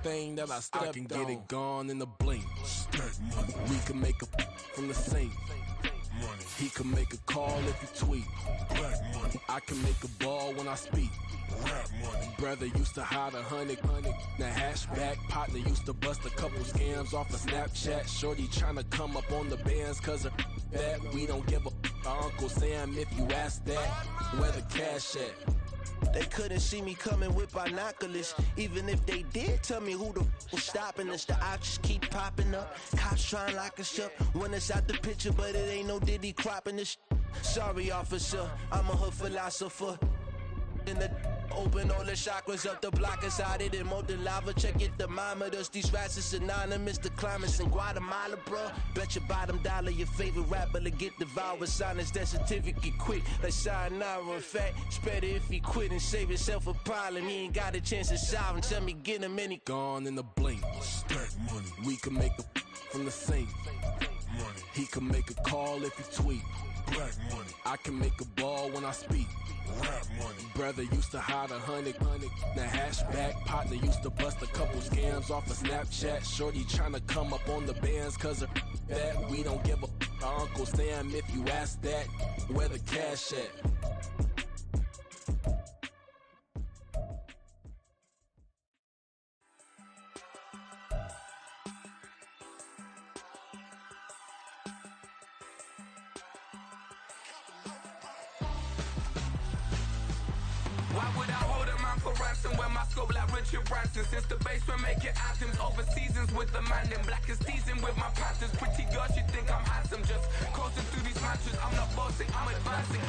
thing that I can get it gone in a blink. We can make a from the sink. He can make a call if he tweet. I can make a ball when I speak. Brother used to hide 100. The hashback partner used to bust a couple scams off of Snapchat. Shorty tryna come up on the bands cause of that. We don't give a Uncle Sam if you ask that. Where the cash at? They couldn't see me coming with binoculars. Even if they did tell me who the was stopping us, the options keep popping up. Cops trying to lock us up when it's out the picture, but it ain't no Diddy cropping this. Sorry, officer, I'm a hood philosopher. In the open all the chakras up the block inside it and molten lava. Check it, thermometers. These rats is synonymous. The climates in Guatemala, bro. Bet your bottom dollar your favorite rapper to get devoured. Silence that certificate quick. Like sayonara. In fact, it's better if he quit and save himself a problem. He ain't got a chance to solve and tell me get him any gone in a blink. Stack money. We can make a from the sink. Money. He can make a call if he tweet. Black money. I can make a ball when I speak. Rap money. Brother used to hide 100. The hashback partner used to bust a couple scams off of Snapchat. Shorty tryna come up on the bands cause of that. We don't give a Uncle Sam if you ask that. Where the cash at? Why would I hold a man for ransom when my scope like Richard Branson? Since the basement making anthems over seasons with the man, then black is teasing with my panthers. Pretty girls, you think I'm handsome, just coasting through these matches. I'm not bossing, I'm advancing,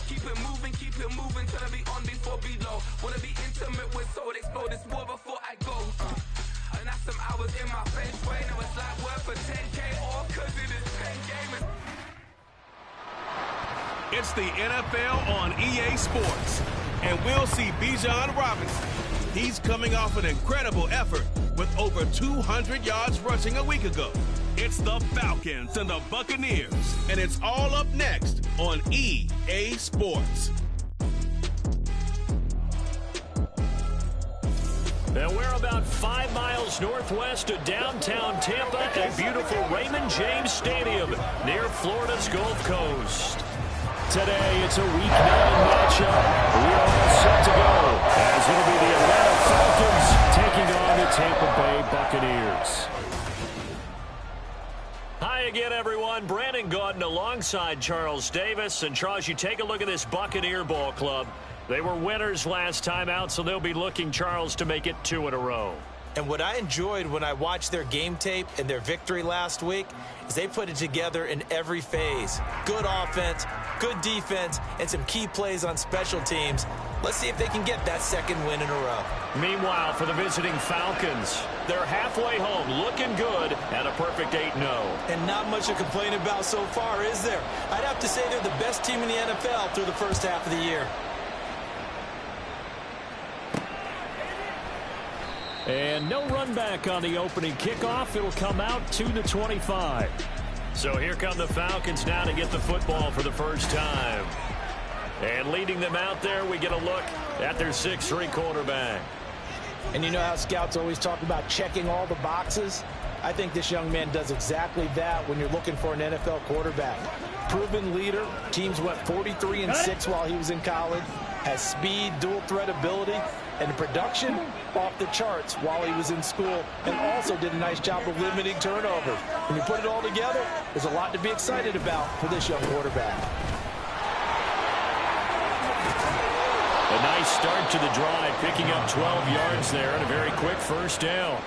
keep it moving, trying to be on before below. Wanna be intimate with soul, explore this war before I go. And that's some hours in my face, way. Now it's like work for 10K, all cause it is 10 gaming. It's the NFL on EA Sports. And we'll see Bijan Robinson. He's coming off an incredible effort with over 200 yards rushing a week ago. It's the Falcons and the Buccaneers, and it's all up next on EA Sports. And we're about 5 miles northwest of downtown Tampa at beautiful Raymond James Stadium near Florida's Gulf Coast. Today, it's a Week 9 matchup. We are all set to go as it'll be the Atlanta Falcons taking on the Tampa Bay Buccaneers. Hi again, everyone. Brandon Gaudin alongside Charles Davis. And, Charles, you take a look at this Buccaneer ball club. They were winners last time out, so they'll be looking, Charles, to make it 2 in a row. And what I enjoyed when I watched their game tape and their victory last week is they put it together in every phase. Good offense, good defense, and some key plays on special teams. Let's see if they can get that second win in a row. Meanwhile, for the visiting Falcons, they're halfway home, looking good at a perfect 8-0. And not much to complain about so far, is there? I'd have to say they're the best team in the NFL through the first half of the year. And no run back on the opening kickoff. It'll come out to the 25. So here come the Falcons now to get the football for the first time. And leading them out there, we get a look at their 6'3" quarterback. And you know how scouts always talk about checking all the boxes? I think this young man does exactly that when you're looking for an NFL quarterback. Proven leader. Teams went 43-6 while he was in college. Has speed, dual threat ability, and production off the charts while he was in school, and also did a nice job of limiting turnovers. When you put it all together, there's a lot to be excited about for this young quarterback. A nice start to the drive, picking up 12 yards there and a very quick first down.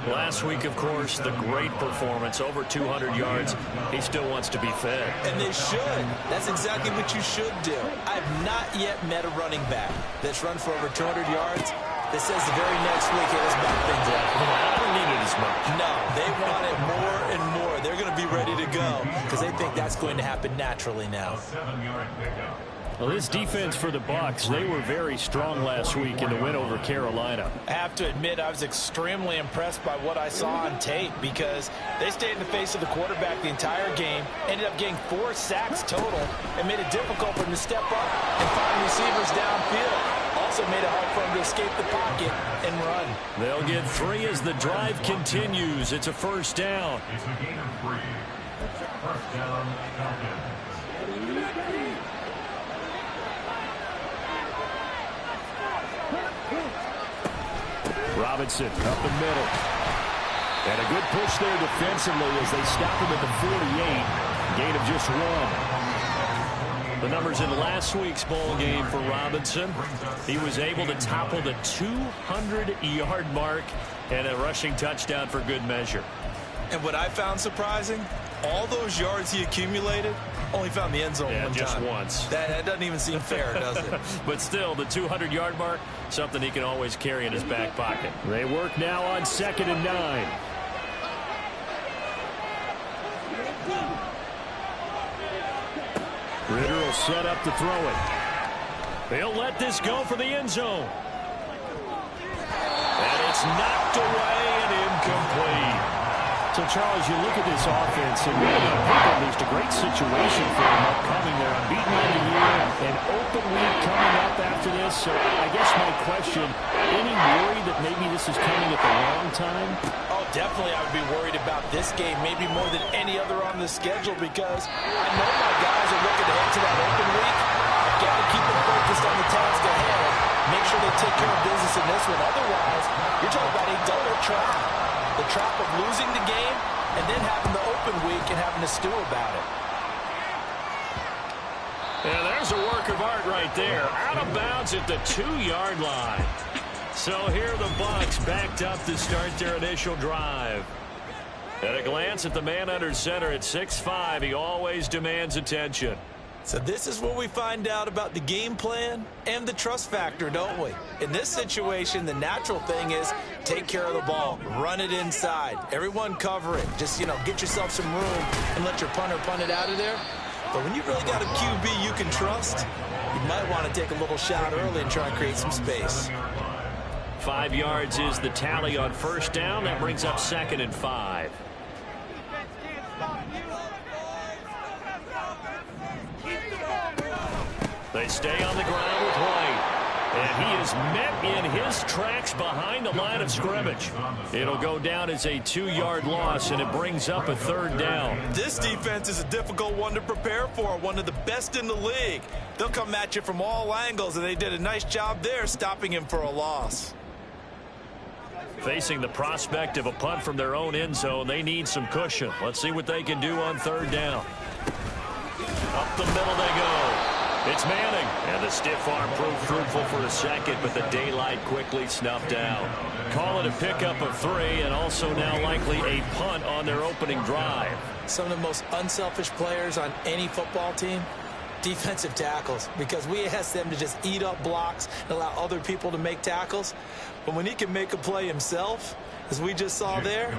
Last week, of course, the great performance, over 200 yards. He still wants to be fed. And they should. That's exactly what you should do. I've not yet met a running back that's run for over 200 yards that says the very next week, hey, let's back things up. I don't need it as much. No, they want it more and more. They're going to be ready to go because they think that's going to happen naturally now. Well, this defense for the Bucs, they were very strong last week in the win over Carolina. I have to admit, I was extremely impressed by what I saw on tape because they stayed in the face of the quarterback the entire game, ended up getting 4 sacks total, and made it difficult for him to step up and find receivers downfield. also made it hard for him to escape the pocket and run. They'll get 3 as the drive continues. It's a first down. It's a gain of 3. First down, Falcons. Robinson up the middle. And a good push there defensively as they stop him at the 48. Gain of just 1. The numbers in last week's ball game for Robinson. He was able to topple the 200-yard mark and a rushing touchdown for good measure. And what I found surprising, all those yards he accumulated, only found the end zone one just time. once. That doesn't even seem fair, does it? But still, the 200-yard mark, something he can always carry in his back pocket. They work now on 2nd and 9. Ritter will set up to throw it. They'll let this go for the end zone. And it's knocked away and incomplete. So, Charles, you look at this offense, and really on paper, there's a great situation for them upcoming. They're unbeaten on the year, an open week coming up after this. So, I guess my question, any worry that maybe this is coming at the wrong time? Oh, definitely I would be worried about this game, maybe more than any other on the schedule, because I know my guys are looking ahead to that open week. I've got to keep them focused on the task ahead. Make sure they take care of business in this one. Otherwise, you're talking about a double trap. The trap of losing the game and then having the open week and having to stew about it. Yeah, there's a work of art right there. Out of bounds at the 2-yard line. So here the Bucs backed up to start their initial drive. At a glance at the man under center at 6'5", he always demands attention. So this is where we find out about the game plan and the trust factor, don't we? In this situation, the natural thing is take care of the ball, run it inside, everyone cover it. Just, get yourself some room and let your punter punt it out of there. But when you've really got a QB you can trust, you might want to take a little shot early and try and create some space. 5 yards is the tally on first down. That brings up 2nd and 5. They stay on the ground with White. And he is met in his tracks behind the line of scrimmage. It'll go down as a 2-yard loss, and it brings up a 3rd down. This defense is a difficult one to prepare for, one of the best in the league. They'll come at you from all angles, and they did a nice job there stopping him for a loss. Facing the prospect of a punt from their own end zone, they need some cushion. Let's see what they can do on 3rd down. Up the middle they go. It's Manning, and the stiff arm proved fruitful for a second, but the daylight quickly snuffed out. Call it a pickup of 3, and also now likely a punt on their opening drive. Some of the most unselfish players on any football team, defensive tackles, because we ask them to just eat up blocks and allow other people to make tackles. But when he can make a play himself, as we just saw there,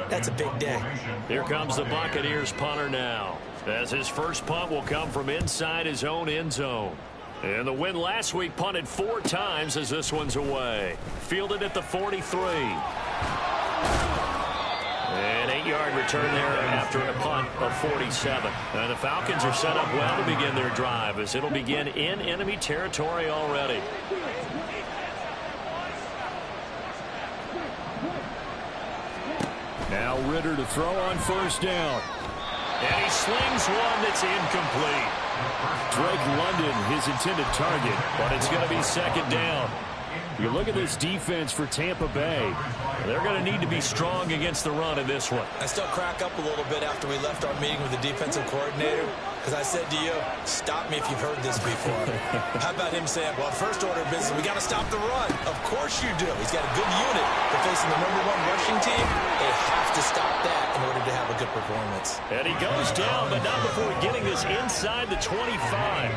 that's a big day. Here comes the Buccaneers punter now, as his first punt will come from inside his own end zone. And the win last week punted 4 times as this one's away. Fielded at the 43. An 8-yard return there after a punt of 47. And the Falcons are set up well to begin their drive, as it'll begin in enemy territory already. Now Ritter to throw on first down. And he slings one that's incomplete. Drake London, his intended target, but it's going to be 2nd down. You look at this defense for Tampa Bay. They're going to need to be strong against the run in this one. I still crack up a little bit after we left our meeting with the defensive coordinator, because I said to you, stop me if you've heard this before. How about him saying, well, first order of business, we got to stop the run. Of course you do. He's got a good unit. They're facing the #1 rushing team. They have to stop that in order to have a good performance. And he goes down, but not before getting this inside the 25.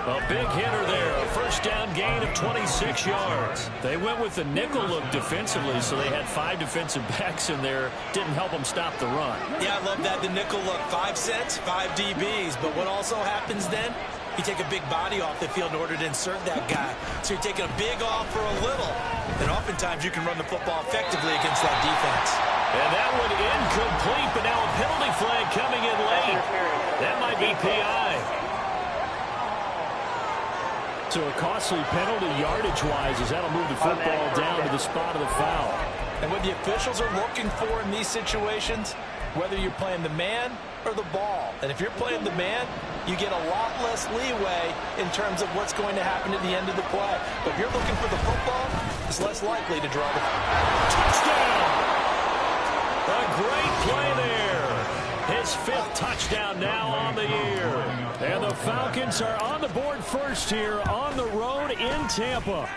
A big hitter there. A first down gain of 26 yards. They went with the nickel look defensively, so they had 5 defensive backs in there. Didn't help them stop the run. Yeah, I love that. The nickel look. 5 cents, 5 DBs. But what also happens then, you take a big body off the field in order to insert that guy. So you're taking a big off for a little. And oftentimes you can run the football effectively against that defense. And that one incomplete, but now a penalty flag coming in late. That might be PI. So a costly penalty yardage-wise as that'll move the football down to the spot of the foul. And what the officials are looking for in these situations, whether you're playing the man or the ball. And if you're playing the man, you get a lot less leeway in terms of what's going to happen at the end of the play. But if you're looking for the football, it's less likely to draw the touchdown. A great play there. His 5th touchdown now on the year. And the Falcons are on the board first here on the road in Tampa.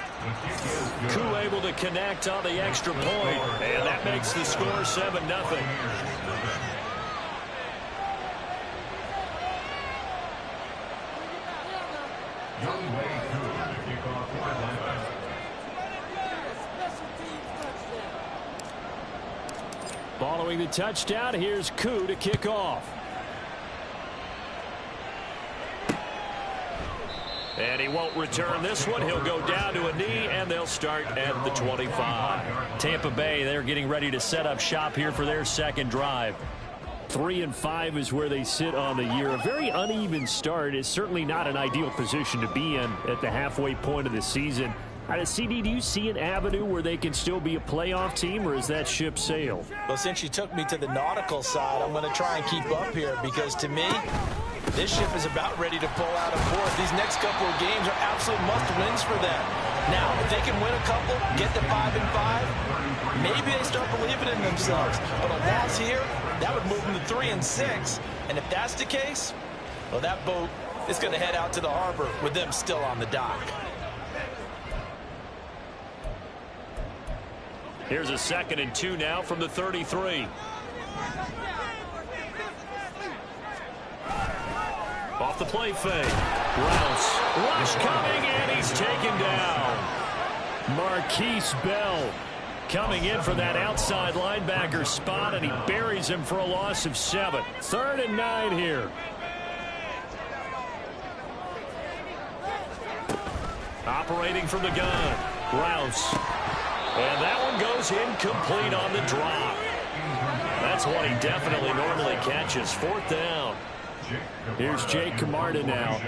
Koo able to connect on the extra point, and that makes the score 7-0. Following the touchdown, here's Koo to kick off. And he won't return this one. He'll go down to a knee, and they'll start at the 25. Tampa Bay, they're getting ready to set up shop here for their second drive. 3-5 is where they sit on the year. A very uneven start is certainly not an ideal position to be in at the halfway point of the season. CD, do you see an avenue where they can still be a playoff team, or is that ship sailed? Well, since you took me to the nautical side, I'm going to try and keep up here because, to me, this ship is about ready to pull out of port. These next couple of games are absolute must-wins for them. Now, if they can win a couple, get to 5-5, maybe they start believing in themselves. But a loss here, that would move them to 3-6. And if that's the case, well, that boat is going to head out to the harbor with them still on the dock. Here's a 2nd and 2 now from the 33. Off the play fake. Rouse. Rush coming, and he's taken down. Marquise Bell coming in for that outside linebacker spot, and he buries him for a loss of 7. 3rd and 9 here. Operating from the gun. Rouse. And that one goes incomplete on the drop. That's one he definitely normally catches. 4th down. Here's Jake Camarda now.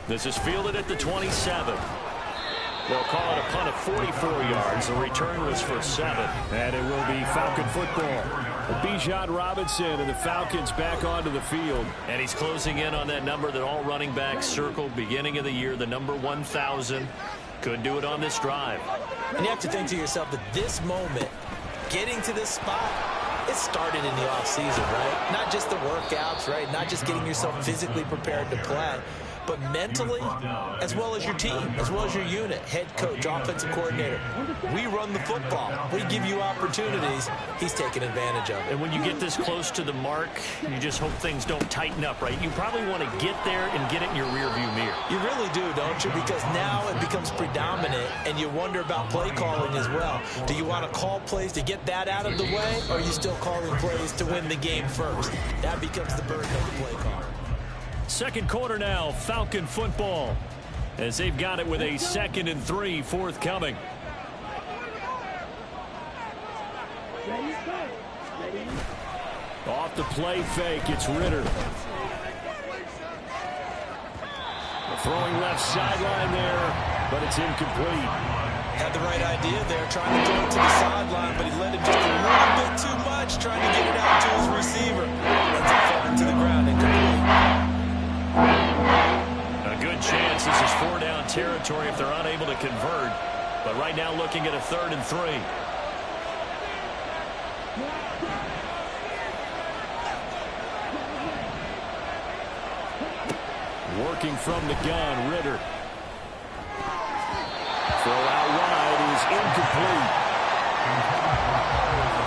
This is fielded at the 27. They'll call it a punt of 44 yards. The return was for 7. And it will be Falcon football. Bijan Robinson and the Falcons back onto the field. And he's closing in on that number that all running backs circled beginning of the year, the number 1,000. Could do it on this drive. And you have to think to yourself that this moment, getting to this spot, it started in the offseason, right? Not just the workouts, right? Not just getting yourself physically prepared to play, but mentally, as well as your team, as well as your unit, head coach, offensive coordinator. We run the football. We give you opportunities. He's taking advantage of it. And when you get this close to the mark, you just hope things don't tighten up, right? You probably want to get there and get it in your rearview mirror. You really do, don't you? Because now it becomes predominant, and you wonder about play calling as well. Do you want to call plays to get that out of the way, or are you still calling plays to win the game first? That becomes the burden of the play caller. Second quarter now, Falcon football, as they've got it with a 2nd and 3 forthcoming. Off the play fake, it's Ritter. Throwing left sideline there, but it's incomplete. Had the right idea there, trying to throw it to the sideline, but he let it just a little bit too much, trying to get it out to his receiver. Lets it fall into the ground, incomplete. A good chance this is 4-down territory if they're unable to convert. But right now looking at a 3rd and 3. Working from the gun, Ritter. Throw out wide is incomplete.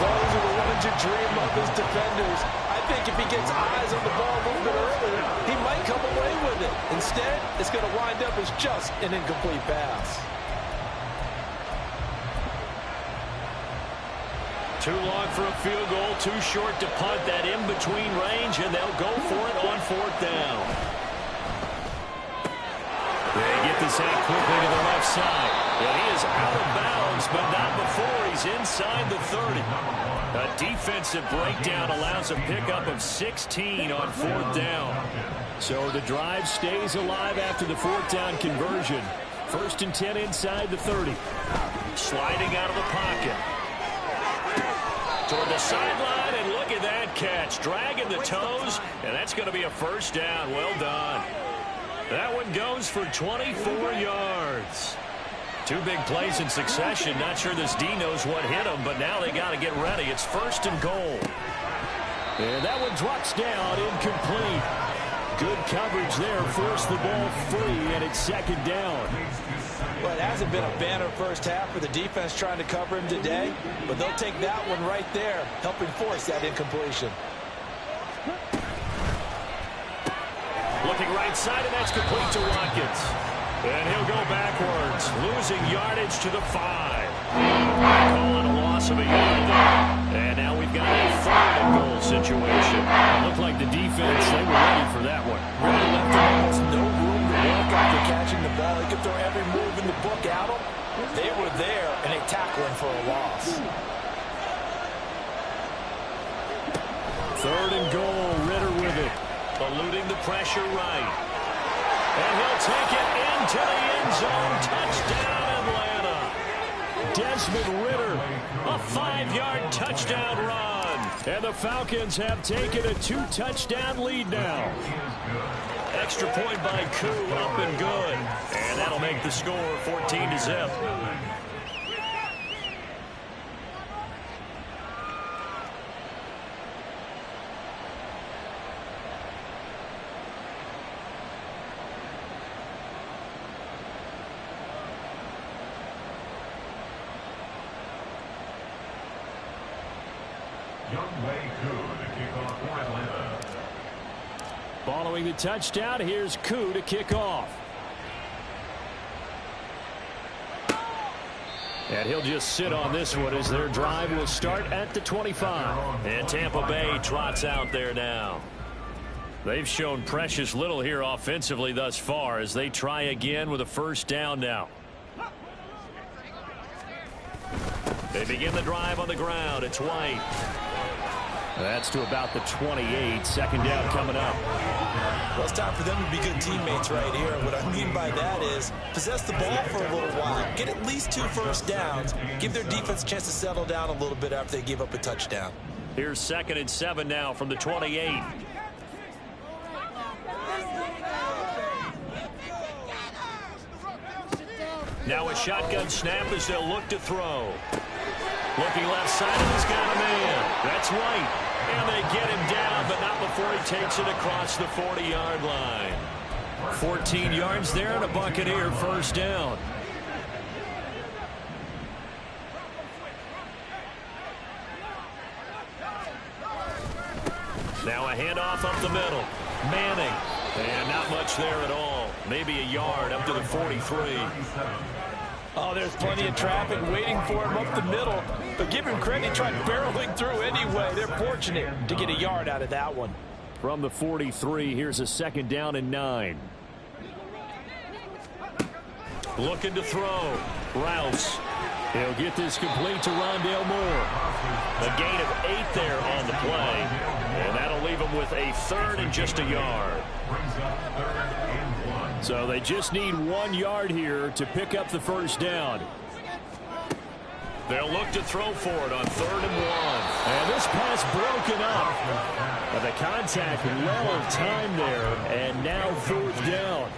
Those are the ones you dream of as defenders. I think if he gets eyes on the ball a little bit earlier, he might come away with it. Instead, it's going to wind up as just an incomplete pass. Too long for a field goal, too short to punt. That in-between range, and they'll go for it on 4th down. They get this out quickly to the left side. And he is out of bounds, but not before he's inside the 30. A defensive breakdown allows a pickup of 16 on 4th down. So the drive stays alive after the 4th down conversion. 1st and 10 inside the 30. Sliding out of the pocket. Toward the sideline, and look at that catch. Dragging the toes, and that's going to be a 1st down. Well done. That one goes for 24 yards. 2 big plays in succession. Not sure this D knows what hit him, but now they got to get ready. It's 1st and goal. And that one drops down, incomplete. Good coverage there. Forced the ball free, and it's 2nd down. Well, it hasn't been a banner first half for the defense trying to cover him today, but they'll take that one right there, helping force that incompletion. Looking right side, and that's complete to Watkins. And he'll go backwards, losing yardage to the 5. Calling a loss of a yard there. And now we've got a 3rd and goal situation. It looked like the defense, they were ready for that one. Really left them almost no room to work after catching the ball. He could throw every move in the book at them. They were there, and they tackled him for a loss. 3rd and goal, Ritter with it. Eluding the pressure right. And he'll take it into the end zone. Touchdown, Atlanta. Desmond Ritter, a 5-yard touchdown run. And the Falcons have taken a 2-touchdown lead now. Extra point by Koo, up and good. And that'll make the score 14-0. Following the touchdown, here's Koo to kick off. And he'll just sit on this one as their drive will start at the 25. And Tampa Bay trots out there now. They've shown precious little here offensively thus far as they try again with a 1st down now. They begin the drive on the ground. It's White. That's to about the 28. 2nd down coming up. Well, it's time for them to be good teammates right here. What I mean by that is possess the ball for a little while. Get at least 2 first downs. Give their defense a chance to settle down a little bit after they give up a touchdown. Here's 2nd and 7 now from the 28. Now a shotgun snap as they'll look to throw. Looking left side, and he's got a man. That's White. And they get him down, but not before he takes it across the 40-yard line. 14 yards there and a Buccaneer 1st down. Now a handoff up the middle. Manning. And not much there at all. Maybe a yard up to the 43. Oh, there's plenty of traffic waiting for him up the middle. But give him credit, he tried barreling through anyway. They're fortunate to get a yard out of that one. From the 43, here's a 2nd down and 9. Looking to throw. Rouse. He'll get this complete to Rondale Moore. A gain of 8 there on the play. And that'll leave him with a 3rd and just a yard. So they just need 1 yard here to pick up the 1st down. They'll look to throw for it on 3rd and 1. And this pass broken up. But the contact well of time there. And now 4th down.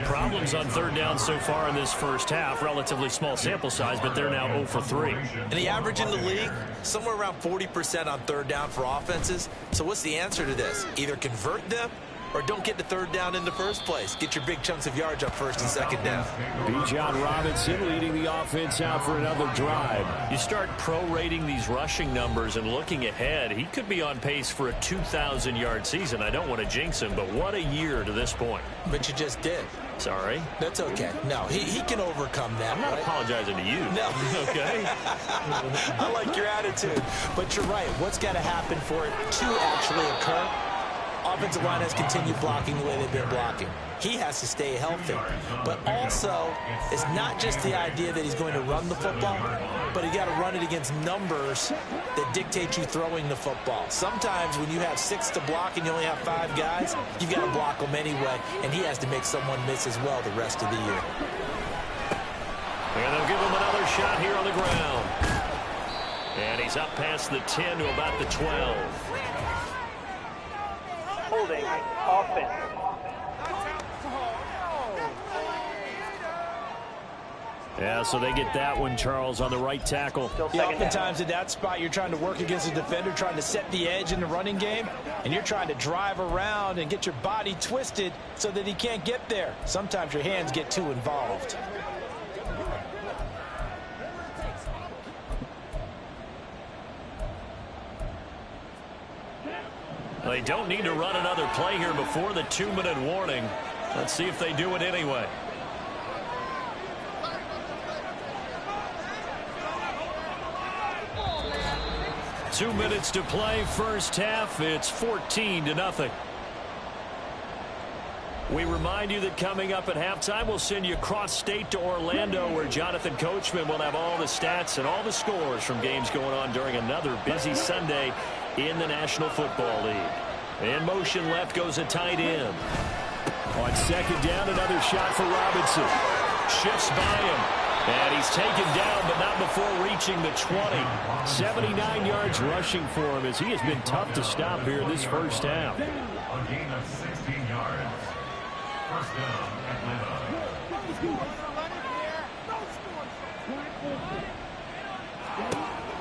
Problems on 3rd down so far in this first half. Relatively small sample size, but they're now 0 for 3. And the average in the league, somewhere around 40% on 3rd down for offenses. So what's the answer to this? Either convert them or don't get the 3rd down in the first place. Get your big chunks of yards up 1st and 2nd down. Bijan Robinson leading the offense out for another drive. You start prorating these rushing numbers and looking ahead, he could be on pace for a 2,000-yard season. I don't want to jinx him, but what a year to this point. But you just did. Sorry. That's okay. No, he can overcome that. I'm not apologizing to you. No. Okay? I like your attitude. But you're right. What's got to happen for it to actually occur? offensive line has continued blocking the way they've been blocking. He has to stay healthy. But also, it's not just the idea that he's going to run the football, but you got to run it against numbers that dictate you throwing the football. Sometimes when you have 6 to block and you only have 5 guys, you've got to block them anyway, and he has to make someone miss as well the rest of the year. And they'll give him another shot here on the ground. And he's up past the 10 to about the 12. Holding offense. Yeah, so they get that one, Charles, on the right tackle. Yeah, oftentimes in that spot, you're trying to work against a defender, trying to set the edge in the running game, and you're trying to drive around and get your body twisted so that he can't get there. Sometimes your hands get too involved. They don't need to run another play here before the 2-minute warning. Let's see if they do it anyway. Two minutes to play, first half. It's 14-0. We remind you that coming up at halftime, we'll send you cross-state to Orlando, where Jonathan Coachman will have all the stats and all the scores from games going on during another busy Sunday in the National Football League. In motion left goes a tight end. On second down, another shot for Robinson. Shifts by him. And he's taken down, but not before reaching the 20. 79 yards rushing for him, as he has been tough to stop here this first half. A gain of 16 yards. First down, Atlanta.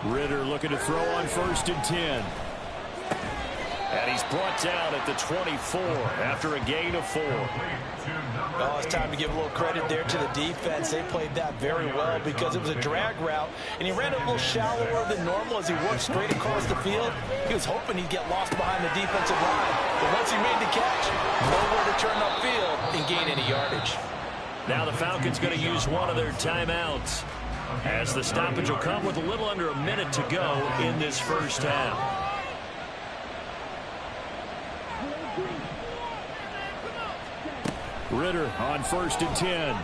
Ritter looking to throw on 1st and 10. And he's brought down at the 24 after a gain of 4. Oh, it's time to give a little credit there to the defense. They played that very well because it was a drag route, and he ran it a little shallower than normal as he worked straight across the field. He was hoping he'd get lost behind the defensive line. But once he made the catch, nowhere to turn upfield and gain any yardage. Now the Falcons going to use one of their timeouts, as the stoppage will come with a little under a minute to go in this first half. Ritter on 1st and 10.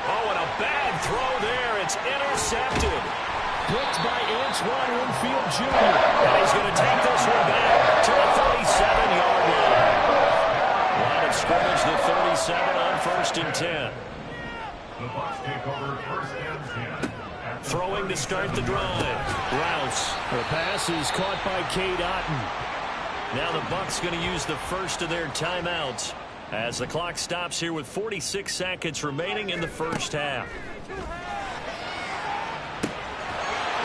Oh, and a bad throw there. It's intercepted. Picked by Antoine Winfield Jr. And he's going to take this one back to the 37-yard line. Line of scrimmage, the 37 on 1st and 10. The Bucs take over 1st and 10. Throwing to start the drive. Rouse. The pass is caught by Cade Otton. Now the Bucs going to use the first of their timeouts as the clock stops here with 46 seconds remaining in the first half.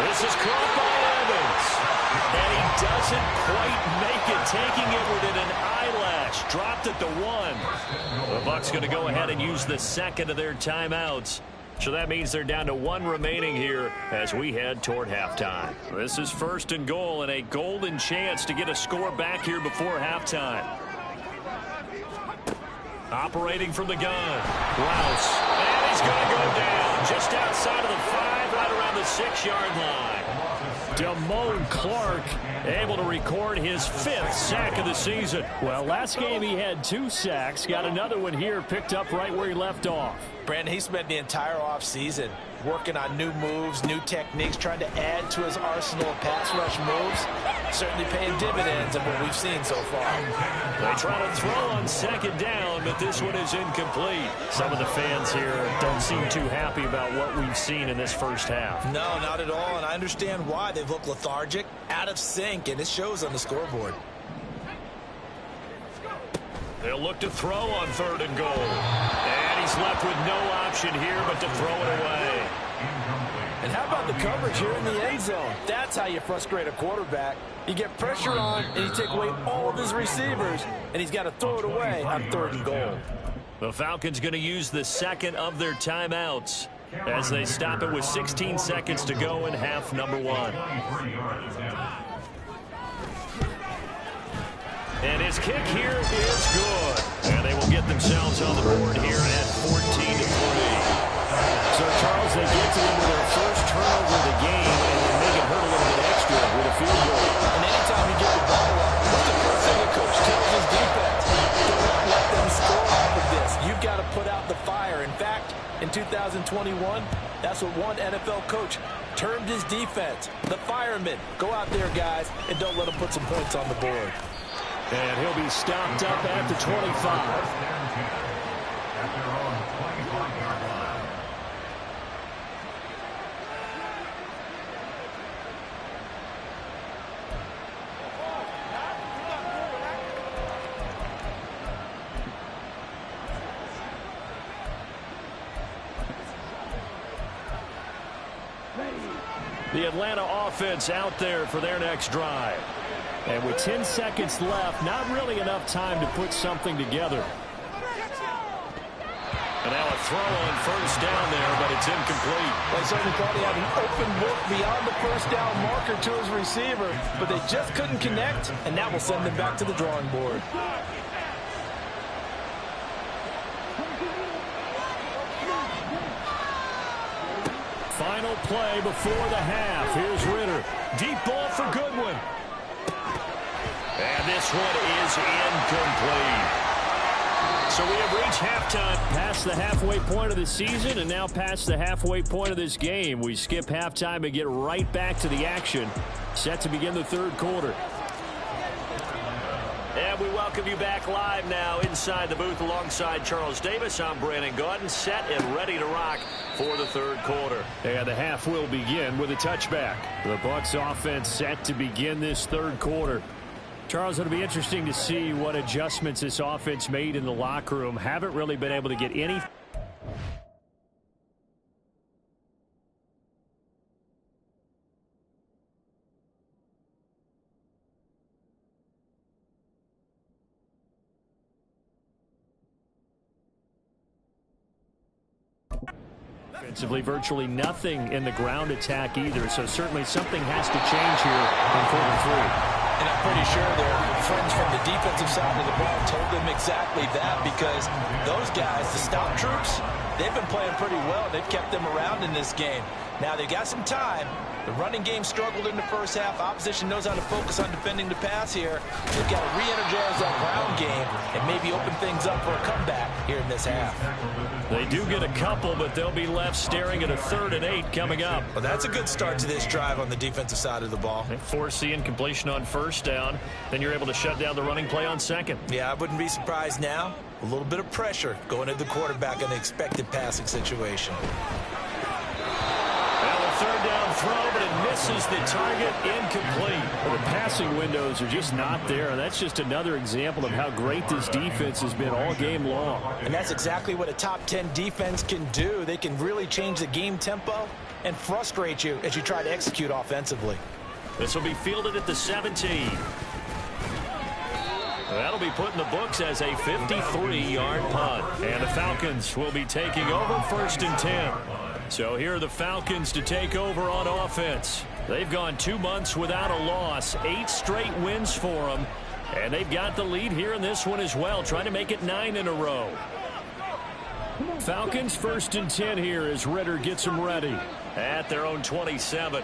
This is caught by Evans. And he doesn't quite make it, taking it within an eyelash. Dropped at the 1. The Bucs going to go ahead and use the second of their timeouts. So that means they're down to 1 remaining here as we head toward halftime. This is 1st and goal, and a golden chance to get a score back here before halftime. Operating from the gun. Rouse. And he's going to go down just outside of the 5, right around the 6-yard line. Damone Clark able to record his 5th sack of the season. Well, last game he had 2 sacks. Got another one here picked up right where he left off. Brandon, he spent the entire offseason working on new moves, new techniques, trying to add to his arsenal of pass rush moves. Certainly paying dividends of what we've seen so far. They try to throw on 2nd down, but this one is incomplete. Some of the fans here don't seem too happy about what we've seen in this first half. No, not at all, and I understand why. They've looked lethargic, out of sync, and it shows on the scoreboard. They'll look to throw on 3rd and goal. And he's left with no option here but to throw it away. And how about the coverage here in the end zone? That's how you frustrate a quarterback. You get pressure on, and you take away all of his receivers, and he's got to throw it away on 3rd and goal. The Falcons going to use the second of their timeouts as they stop it with 16 seconds to go in half number 1. And his kick here is good. And they will get themselves on the board here at 14-3. So, Charles, they get to them with their first turnover of the game, and they make it hurt a little bit extra with a field goal. And anytime you get the ball up, the fire. In fact, in 2021, that's what one NFL coach termed his defense, the firemen. Go out there, guys, and don't let them put some points on the board. And he'll be stopped up at the 25. The Atlanta offense out there for their next drive. And with 10 seconds left, not really enough time to put something together. And now a throw on first down there, but it's incomplete. They certainly thought he had an open look beyond the first down marker to his receiver, but they just couldn't connect, and that will send them back to the drawing board. Final play before the half. Here's Ritter. Deep ball for Goodwin. And this one is incomplete. So we have reached halftime. Past the halfway point of the season and now past the halfway point of this game. We skip halftime and get right back to the action. Set to begin the third quarter. And we welcome you back live now inside the booth alongside Charles Davis. I'm Brandon Gaudin, set and ready to rock for the third quarter. And the half will begin with a touchback. The Bucs offense set to begin this third quarter. Charles, it'll be interesting to see what adjustments this offense made in the locker room. Haven't really been able to get any. Offensively, virtually nothing in the ground attack either, so certainly something has to change here in quarter three. And I'm pretty sure their friends from the defensive side of the ball told them exactly that, because those guys, the stop troops, they've been playing pretty well. They've kept them around in this game. Now they got some time. The running game struggled in the first half. Opposition knows how to focus on defending the pass here. They've got to re-energize that ground game and maybe open things up for a comeback here in this half. They do get a couple, but they'll be left staring at a 3rd and 8 coming up. Well, that's a good start to this drive on the defensive side of the ball. They force the incompletion on first down. Then you're able to shut down the running play on second. Yeah, I wouldn't be surprised now. A little bit of pressure going at the quarterback in an expected passing situation. Third down throw, but it misses the target, incomplete. Well, the passing windows are just not there, and that's just another example of how great this defense has been all game long. And that's exactly what a top 10 defense can do. They can really change the game tempo and frustrate you as you try to execute offensively. This will be fielded at the 17. That'll be put in the books as a 53-yard punt. And the Falcons will be taking over 1st and 10. So here are the Falcons to take over on offense. They've gone 2 months without a loss, 8 straight wins for them. And they've got the lead here in this one as well, trying to make it 9 in a row. Falcons 1st and 10 here as Ritter gets them ready at their own 27.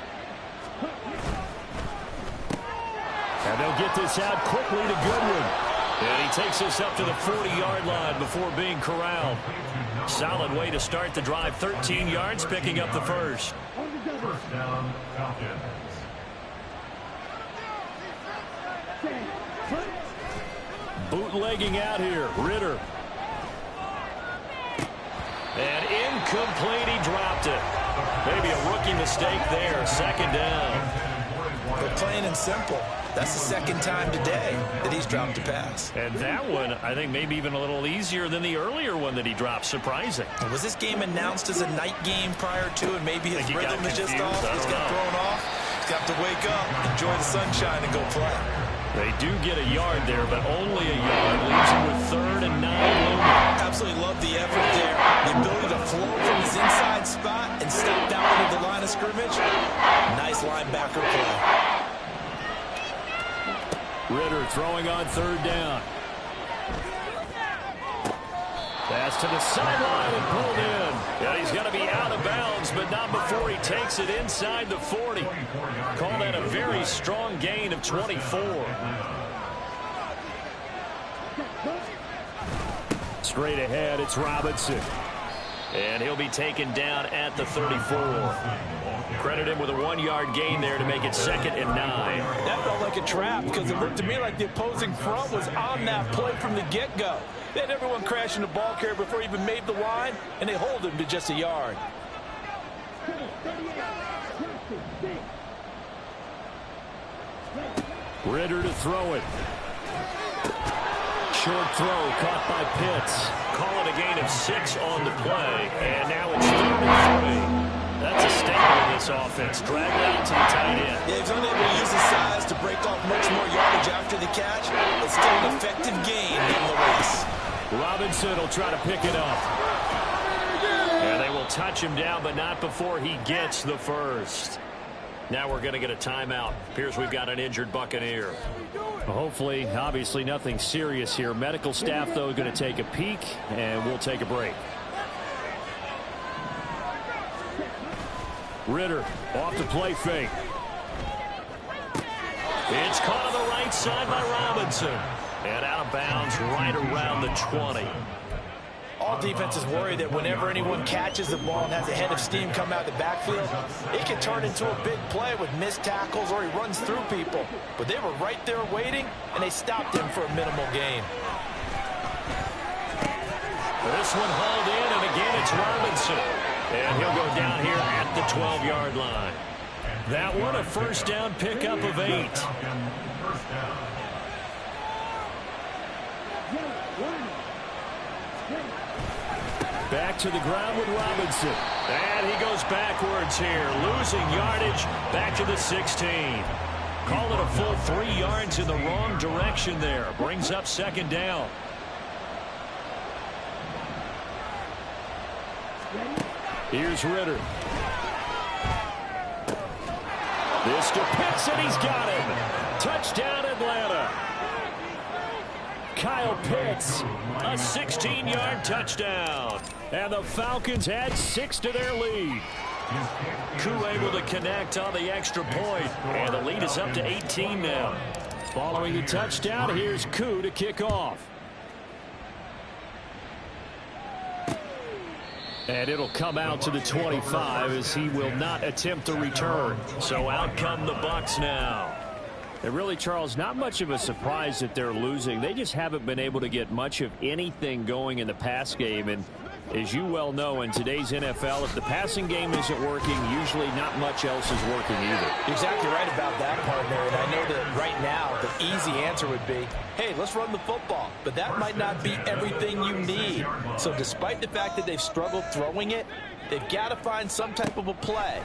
And they'll get this out quickly to Goodwin. And he takes this up to the 40-yard line before being corralled. Solid way to start the drive. 13 yards, picking up the first. First down, Falcons. Bootlegging out here, Ritter. And incomplete, he dropped it. Maybe a rookie mistake there. 2nd down. But plain and simple, that's the 2nd time today that he's dropped a pass. And that one, I think, maybe even a little easier than the earlier one that he dropped. Surprising. Was this game announced as a night game prior to, and maybe his rhythm is just off? He's got thrown off. He's got to wake up, enjoy the sunshine, and go play. They do get a yard there, but only a yard. Leaves him with 3rd and 9 loaded. Absolutely love the effort there. The ability to flow from his inside spot and step down into the line of scrimmage. Nice linebacker play. Ritter throwing on 3rd down. Pass to the sideline and pulled in. Yeah, he's going to be out of bounds, but not before he takes it inside the 40. Call that a very strong gain of 24. Straight ahead, it's Robinson. And he'll be taken down at the 34. Credit him with a 1-yard gain there to make it 2nd and 9. That felt like a trap because it looked to me like the opposing front was on that play from the get-go. They had everyone crashing the ball carrier before he even made the line, and they hold him to just a yard. Ritter to throw it. Short throw caught by Pitts. Call it a gain of 6 on the play, and now it's 3rd and 3. That's a staple in this offense. Dragged out to the tight end. Yeah, he's unable to use his size to break off much more yardage after the catch, but still an effective gain nonetheless. Robinson will try to pick it up. And they will touch him down, but not before he gets the first. Now we're going to get a timeout. Appears we've got an injured Buccaneer. Hopefully, obviously nothing serious here. Medical staff, though, going to take a peek, and we'll take a break. Ritter off the play fake. It's caught on the right side by Robinson. And out of bounds right around the 20. All defenses worry that whenever anyone catches the ball and has a head of steam come out of the backfield, it can turn into a big play with missed tackles or he runs through people. But they were right there waiting, and they stopped him for a minimal gain. This one hauled in, and again it's Robinson. And he'll go down here at the 12-yard line. That one a first down pickup of 8. Back to the ground with Robinson. And he goes backwards here, losing yardage back to the 16. Call it a full 3 yards in the wrong direction there. Brings up 2nd down. Here's Ritter. This to Pitts, and he's got him. Touchdown, Atlanta. Kyle Pitts, a 16-yard touchdown. And the Falcons add 6 to their lead. Koo able to connect on the extra point. And the lead is up to 18 now. Following the touchdown, here's Koo to kick off. And it'll come out to the 25 as he will not attempt to return. So out come the Bucs now. And really, Charles, not much of a surprise that they're losing. They just haven't been able to get much of anything going in the pass game. And as you well know, in today's NFL, if the passing game isn't working, usually not much else is working either. You're exactly right about that, partner. And I know that right now the easy answer would be, hey, let's run the football. But that might not be everything you need. So despite the fact that they've struggled throwing it, they've got to find some type of a play,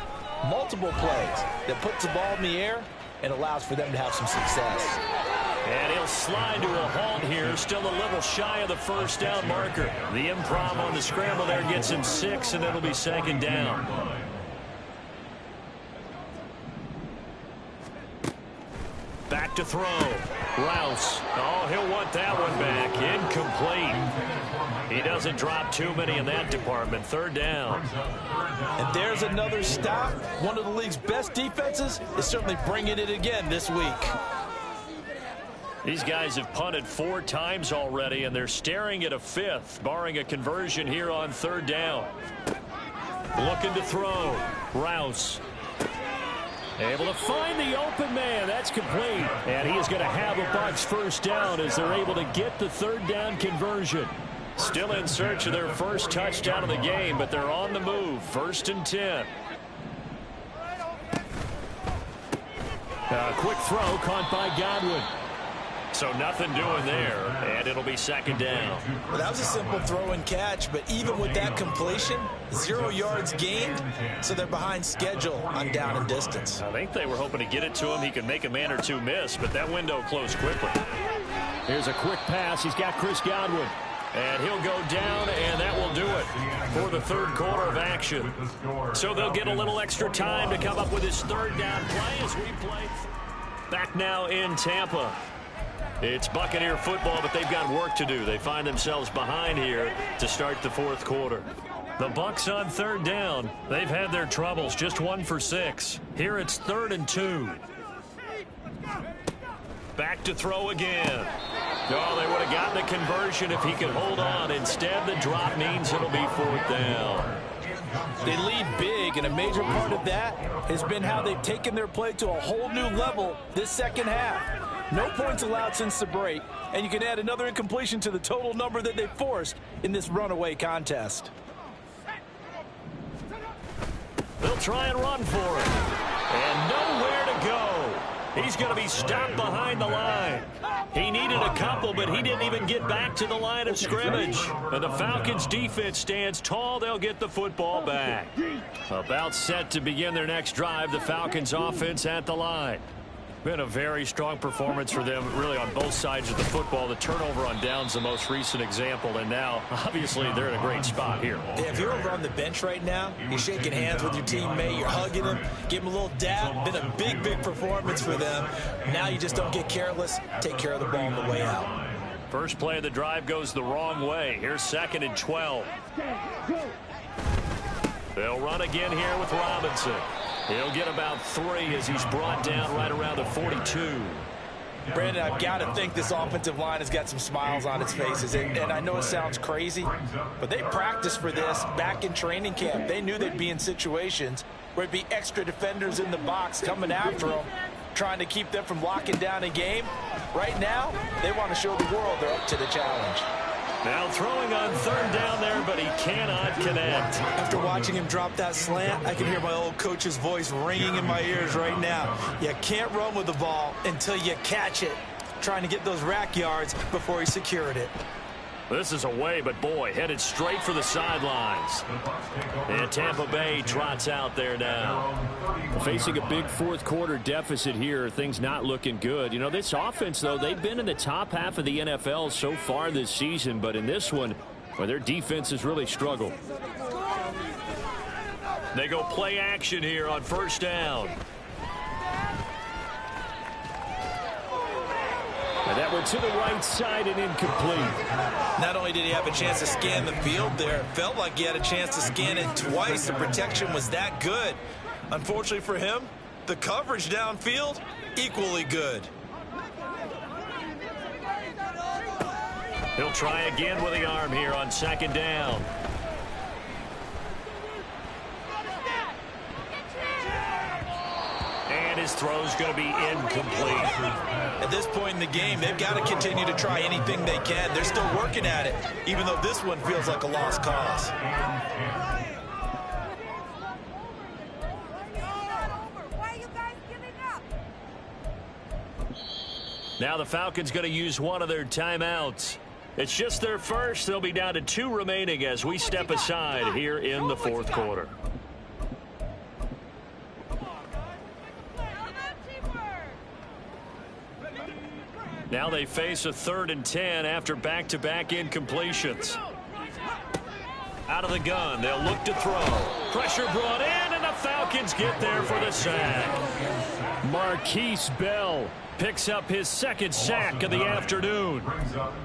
multiple plays, that puts the ball in the air and allows for them to have some success. And he'll slide to a halt here, still a little shy of the first down marker. The improv on the scramble there gets him 6, and it'll be 2nd down. Back to throw. Rouse. Oh, he'll want that one back. Incomplete. He doesn't drop too many in that department. 3rd down. And there's another stop. One of the league's best defenses is certainly bringing it again this week. These guys have punted 4 times already, and they're staring at a 5th, barring a conversion here on 3rd down. Looking to throw. Rouse. Able to find the open man. That's complete. And he is going to have a Bucs first down as they're able to get the 3rd down conversion. Still in search of their first touchdown of the game, but they're on the move. 1st and 10. A quick throw caught by Godwin. So nothing doing there, and it'll be 2nd down. Well, that was a simple throw and catch, but even with that completion, 0 yards gained, so they're behind schedule on down and distance. I think they were hoping to get it to him. He could make a man or two miss, but that window closed quickly. Here's a quick pass. He's got Chris Godwin. And he'll go down, and that will do it for the 3rd quarter of action. So they'll get a little extra time to come up with his 3rd down play as we play. Back now in Tampa. It's Buccaneer football, but they've got work to do. They find themselves behind here to start the 4th quarter. The Bucs on 3rd down. They've had their troubles, just 1 for 6. Here it's 3rd and 2. Back to throw again. Oh, they would have gotten the conversion if he could hold on. Instead, the drop means it'll be 4th down. They lead big, and a major part of that has been how they've taken their play to a whole new level this second half. No points allowed since the break, and you can add another incompletion to the total number that they forced in this runaway contest. They'll try and run for it. And nowhere to go. He's going to be stopped behind the line. He needed a couple, but he didn't even get back to the line of scrimmage. And the Falcons defense stands tall. They'll get the football back. About set to begin their next drive, the Falcons offense at the line. Been a very strong performance for them, really, on both sides of the football. The turnover on downs, the most recent example, and now, obviously, they're in a great spot here. Yeah, if you're over on the bench right now, you're shaking hands with your teammate, you're hugging him, give him a little dab. Been a big, big performance for them. Now you just don't get careless. Take care of the ball on the way out. First play of the drive goes the wrong way. Here's 2nd and 12. They'll run again here with Robinson. He'll get about 3 as he's brought down right around the 42. Brandon, I've got to think this offensive line has got some smiles on its faces. And I know it sounds crazy, but they practiced for this back in training camp. They knew they'd be in situations where it'd be extra defenders in the box coming after them, trying to keep them from locking down a game. Right now, they want to show the world they're up to the challenge. Now throwing on 3rd down there, but he cannot connect. After watching him drop that slant, I can hear my old coach's voice ringing in my ears right now. You can't run with the ball until you catch it. Trying to get those rack yards before he secured it. This is away, but boy, headed straight for the sidelines. And Tampa Bay trots out there now. Facing a big 4th quarter deficit here, things not looking good. You know, this offense, though, they've been in the top half of the NFL so far this season, but in this one, well, their defense has really struggled. They go play action here on 1st down. And that went to the right side and incomplete. Not only did he have a chance to scan the field there, it felt like he had a chance to scan it twice. The protection was that good. Unfortunately for him, the coverage downfield, equally good. He'll try again with the arm here on 2nd down. And his throw's going to be incomplete. At this point in the game, they've got to continue to try anything they can. They're still working at it, even though this one feels like a lost cause. Now the Falcons going to use one of their timeouts. It's just their first. They'll be down to 2 remaining as we step aside here in the 4th quarter. Now they face a 3rd and 10 after back-to-back incompletions. Out of the gun, they'll look to throw. Pressure brought in, and the Falcons get there for the sack. Marquise Bell picks up his 2nd sack of the afternoon.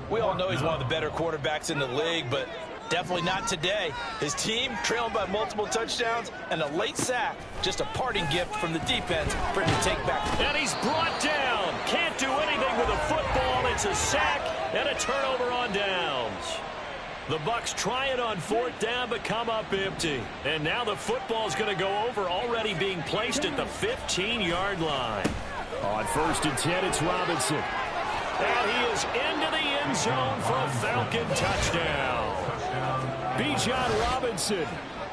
We all know he's one of the better quarterbacks in the league, but definitely not today. His team trailing by multiple touchdowns and a late sack. Just a parting gift from the defense for him to take back. And he's brought down. Can't do anything with a football. It's a sack and a turnover on downs. The Bucs try it on 4th down, but come up empty. And now the football's going to go over, already being placed at the 15-yard line. On 1st and 10, it's Robinson. And he is into the end zone for a Falcon touchdown. Bijan Robinson,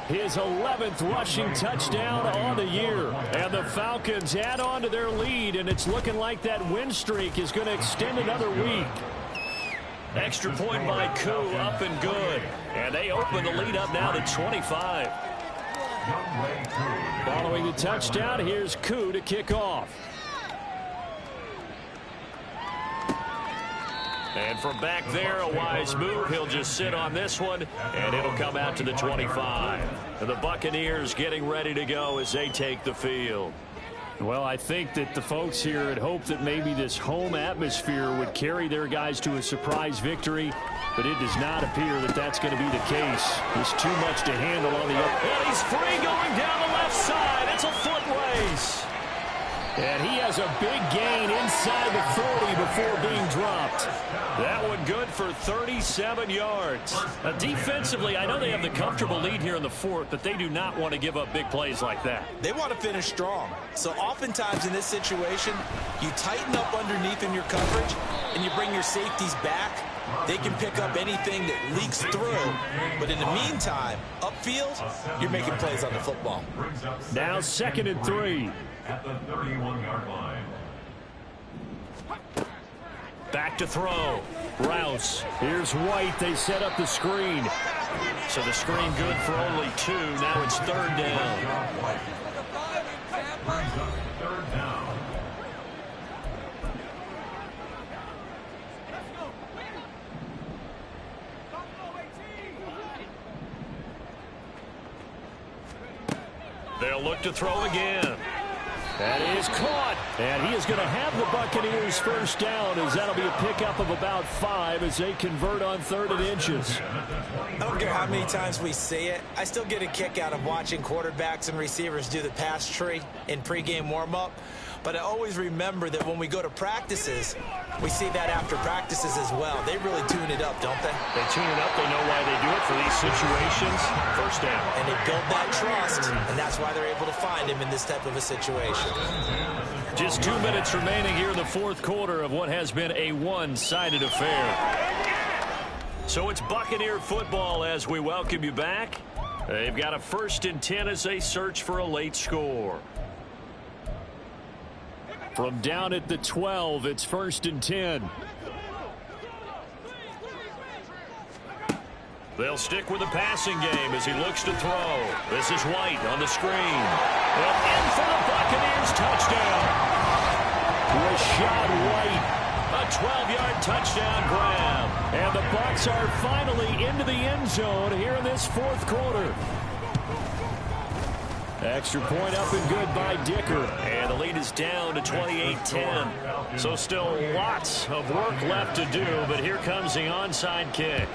his 11th rushing touchdown on the year. And the Falcons add on to their lead, and it's looking like that win streak is going to extend another week. Extra point by Koo, up and good. And they open the lead up now to 25. Following the touchdown, here's Koo to kick off. And from back there, a wise move. He'll just sit on this one, and it'll come out to the 25. And the Buccaneers getting ready to go as they take the field. Well, I think that the folks here had hoped that maybe this home atmosphere would carry their guys to a surprise victory, but it does not appear that that's going to be the case. There's too much to handle on the other. And he's free going down the left side. It's a foot race. And he has a big gain inside the 40 before being dropped. That one good for 37 yards. Defensively, I know they have the comfortable lead here in the fourth, but they do not want to give up big plays like that. They want to finish strong. So oftentimes in this situation, you tighten up underneath in your coverage, and you bring your safeties back. They can pick up anything that leaks through. But in the meantime, upfield, you're making plays on the football. Now 2nd and 3. At the 31-yard line. Back to throw. Rouse. Here's White. They set up the screen. So the screen good for only 2. Now it's 3rd down. Third down. They'll look to throw again. That is caught. And he is going to have the Buccaneers first down, as that'll be a pickup of about 5 as they convert on 3rd and inches. I don't care how many times we see it. I still get a kick out of watching quarterbacks and receivers do the pass tree in pregame warm-up. But I always remember that when we go to practices, we see that after practices as well. They really tune it up, don't they? They tune it up. They know why they do it for these situations. First down. And they build that trust, and that's why they're able to find him in this type of a situation. Just 2 minutes remaining here in the fourth quarter of what has been a one-sided affair. So it's Buccaneer football as we welcome you back. They've got a 1st and 10 as they search for a late score. From down at the 12, it's 1st and 10. They'll stick with the passing game as he looks to throw. This is White on the screen. And in for the Buccaneers touchdown. Rashad White, a 12-yard touchdown grab. And the Bucs are finally into the end zone here in this fourth quarter. Extra point up and good by Dicker. And the lead is down to 28-10. So still lots of work left to do, but here comes the onside kick.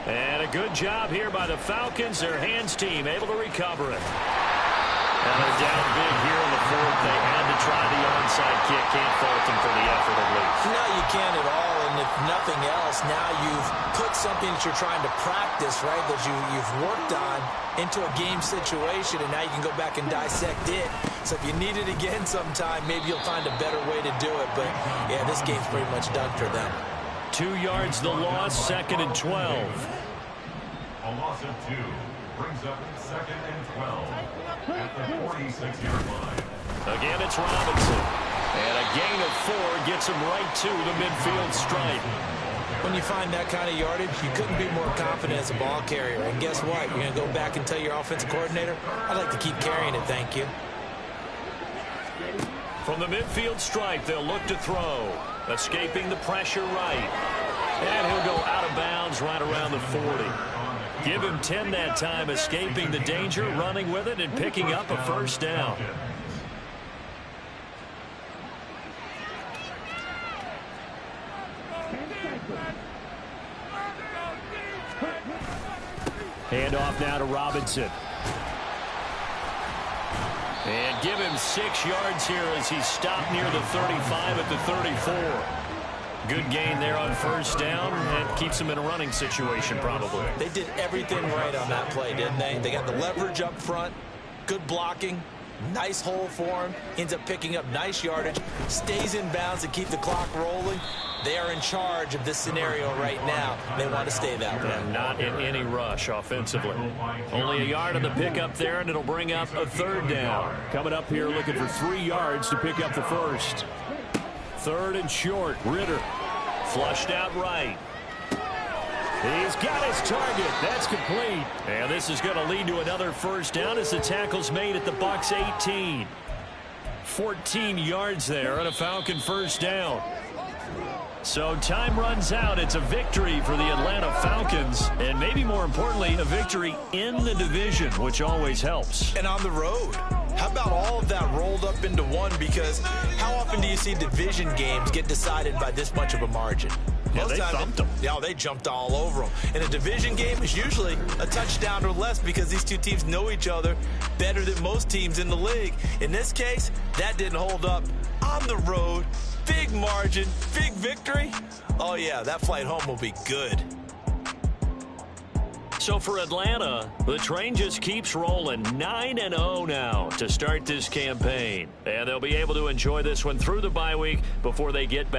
And a good job here by the Falcons. Their hands team able to recover it. And they're down big here in the fourth. They had to try the onside kick. Can't fault them for the effort at least. No, you can't at all. And if nothing else, now you've put something that you're trying to practice, right, that you've worked on into a game situation, and now you can go back and dissect it. So if you need it again sometime, maybe you'll find a better way to do it. But, yeah, this game's pretty much done for them. 2 yards the loss, 2nd and 12. A loss of 2 brings up 2nd and 12 at the 46-yard line. Again, it's Robinson. And a gain of 4 gets him right to the midfield stripe. When you find that kind of yardage, you couldn't be more confident as a ball carrier. And guess what? You're going to go back and tell your offensive coordinator, I'd like to keep carrying it, thank you. From the midfield stripe, they'll look to throw. Escaping the pressure right. And he'll go out of bounds right around the 40. Give him 10 that time, escaping the danger, running with it, and picking up a first down. Handoff now to Robinson. And give him 6 yards here as he's stopped near the 35 at the 34. Good gain there on first down, and keeps him in a running situation probably. They did everything right on that play, didn't they? They got the leverage up front, good blocking, nice hole for him, ends up picking up nice yardage, stays in bounds to keep the clock rolling. They are in charge of this scenario right now. They want to stay that way. And not in any rush offensively. Only a yard on the pickup there, and it'll bring up a third down. Coming up here looking for 3 yards to pick up the first. 3rd and short. Ritter flushed out right. He's got his target. That's complete. And this is going to lead to another first down as the tackle's made at the Bucs 18. 14 yards there on a Falcon first down. So time runs out. It's a victory for the Atlanta Falcons, and maybe more importantly, a victory in the division, which always helps. And on the road. How about all of that rolled up into one? Because how often do you see division games get decided by this much of a margin? Most they thumped them. Yeah, they jumped all over them. And a division game is usually a touchdown or less because these two teams know each other better than most teams in the league. In this case, that didn't hold up. On the road, big margin, big victory. Oh, yeah, that flight home will be good. So for Atlanta, the train just keeps rolling 9-0 now to start this campaign. And they'll be able to enjoy this one through the bye week before they get back.